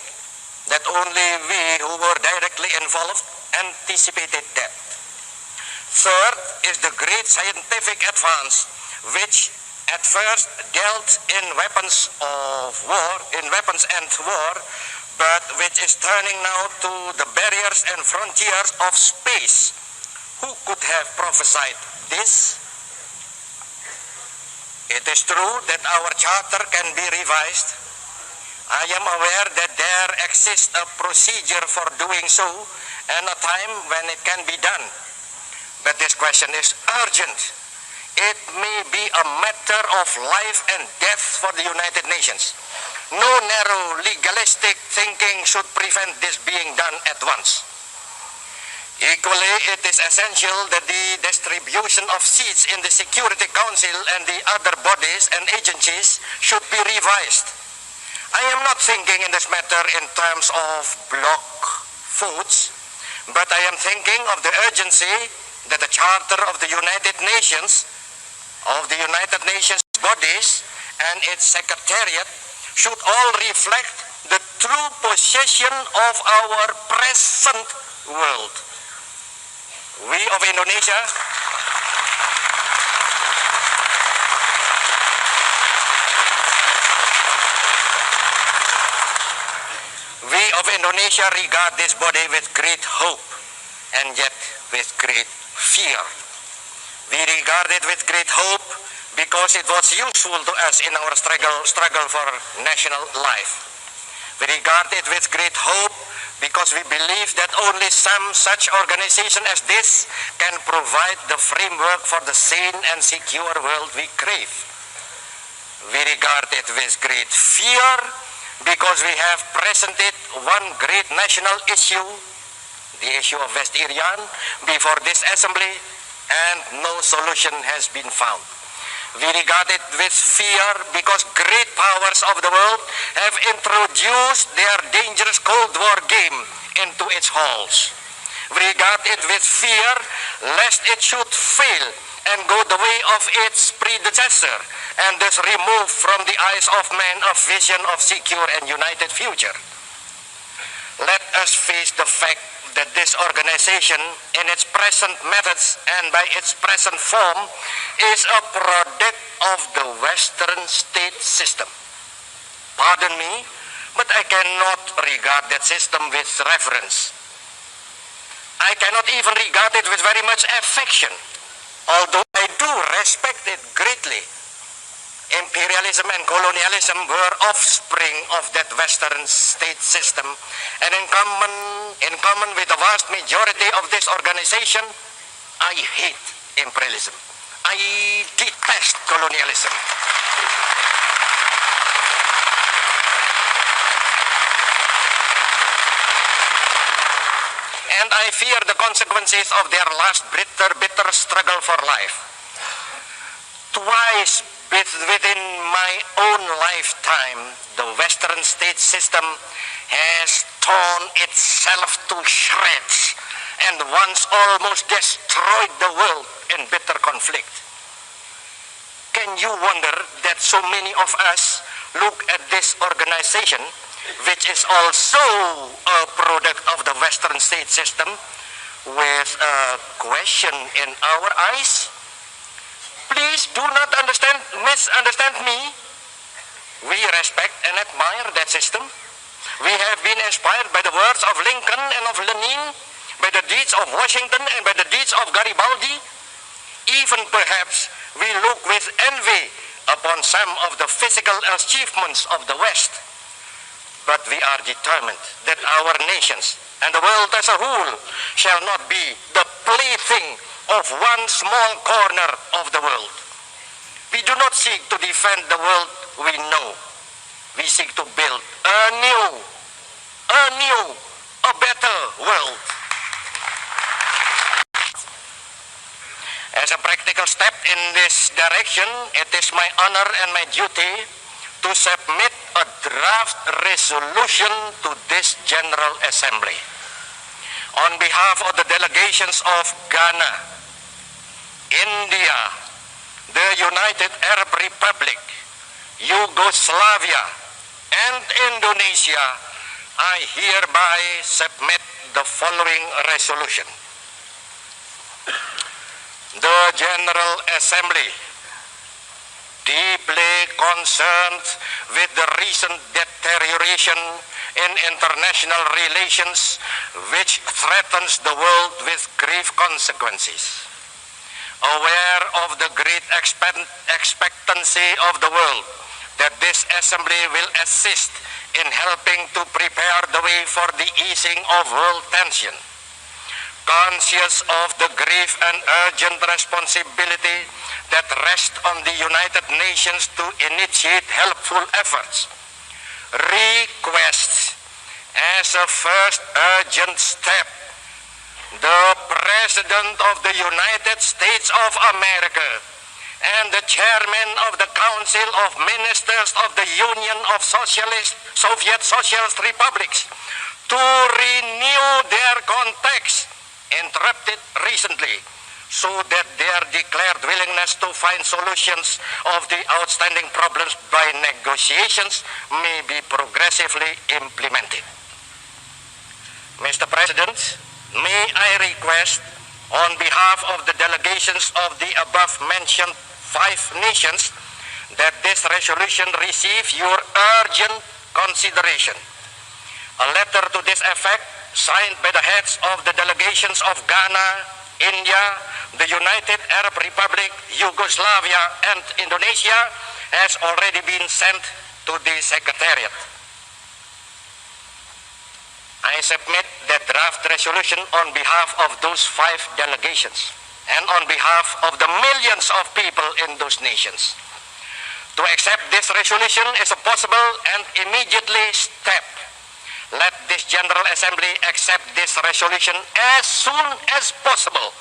that only we who were directly involved anticipated that. Third is the great scientific advance which at first dealt in weapons and war, but which is turning now to the barriers and frontiers of space. Who could have prophesied this? It is true that our charter can be revised. I am aware that there exists a procedure for doing so and a time when it can be done. But this question is urgent. It may be a matter of life and death for the United Nations. No narrow legalistic thinking should prevent this being done at once. Equally, it is essential that the distribution of seats in the Security Council and the other bodies and agencies should be revised. I am not thinking in this matter in terms of block votes, but I am thinking of the urgency that the Charter of the United Nations bodies and its Secretariat should all reflect the true position of our present world. We of Indonesia regard this body with great hope and yet with great fear. We regard it with great hope because it was useful to us in our struggle for national life. We regard it with great hope because we believe that only some such organization as this can provide the framework for the sane and secure world we crave. We regard it with great fear because we have presented one great national issue, the issue of West Irian, before this assembly, and no solution has been found. We regard it with fear because great powers of the world have introduced their dangerous Cold War game into its halls. We regard it with fear lest it should fail and go the way of its predecessor and thus remove from the eyes of men a vision of secure and united future. Let us face the fact that this organization in its present methods and by its present form is a product of the Western state system. Pardon me, but I cannot regard that system with reverence. I cannot even regard it with very much affection, although I do respect it greatly. Imperialism and colonialism were offspring of that Western state system, and in common with the vast majority of this organization, I hate imperialism. I detest colonialism. And I fear the consequences of their last bitter struggle for life. Twice within my own lifetime, the Western state system has torn itself to shreds and once almost destroyed the world in bitter conflict. Can you wonder that so many of us look at this organization, which is also a product of the Western state system, with a question in our eyes? Please do not misunderstand me. We respect and admire that system. We have been inspired by the words of Lincoln and of Lenin, by the deeds of Washington and by the deeds of Garibaldi. Even perhaps we look with envy upon some of the physical achievements of the West. But we are determined that our nations and the world as a whole shall not be the plaything of one small corner of the world. We do not seek to defend the world we know. We seek to build a better world. As a practical step in this direction, it is my honor and my duty to submit a draft resolution to this General Assembly. On behalf of the delegations of Ghana, India, the United Arab Republic, Yugoslavia, and Indonesia, I hereby submit the following resolution. The General Assembly, deeply concerned with the recent deterioration in international relations which threatens the world with grave consequences. Aware of the great expectancy of the world that this assembly will assist in helping to prepare the way for the easing of world tension, conscious of the grave and urgent responsibility that rests on the United Nations to initiate helpful efforts, requests as a first urgent step the President of the United States of America and the Chairman of the Council of Ministers of the Union of Soviet Socialist Republics to renew their contacts interrupted recently, so that their declared willingness to find solutions of the outstanding problems by negotiations may be progressively implemented. Mr. President, may I request on behalf of the delegations of the above-mentioned 5 nations that this resolution receive your urgent consideration. A letter to this effect, signed by the heads of the delegations of Ghana, India, the United Arab Republic, Yugoslavia, and Indonesia, has already been sent to the Secretariat. I submit that draft resolution on behalf of those 5 delegations and on behalf of the millions of people in those nations. To accept this resolution is a possible and immediately step. Let this General Assembly accept this resolution as soon as possible.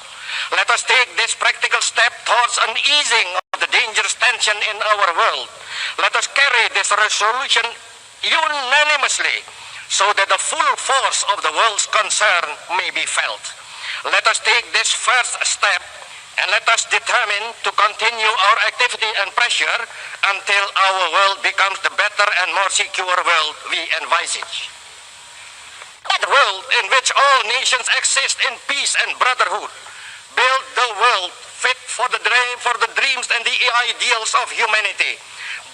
Let us take this practical step towards an easing of the dangerous tension in our world. Let us carry this resolution unanimously so that the full force of the world's concern may be felt. Let us take this first step and let us determine to continue our activity and pressure until our world becomes the better and more secure world we envisage. That world in which all nations exist in peace and brotherhood. Build the world fit for the dreams and the ideals of humanity.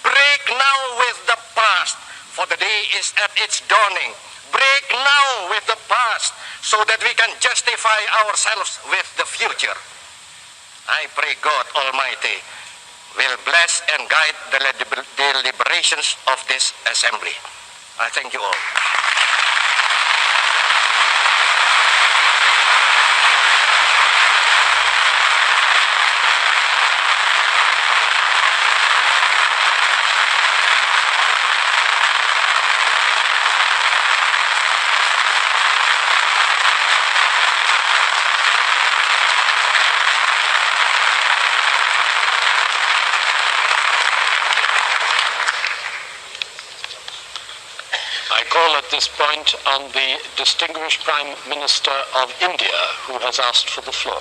Break now with the past, for the day is at its dawning. Break now with the past, so that we can justify ourselves with the future. I pray God Almighty will bless and guide the deliberations of this assembly. I thank you all. I call at this point on the distinguished Prime Minister of India, who has asked for the floor.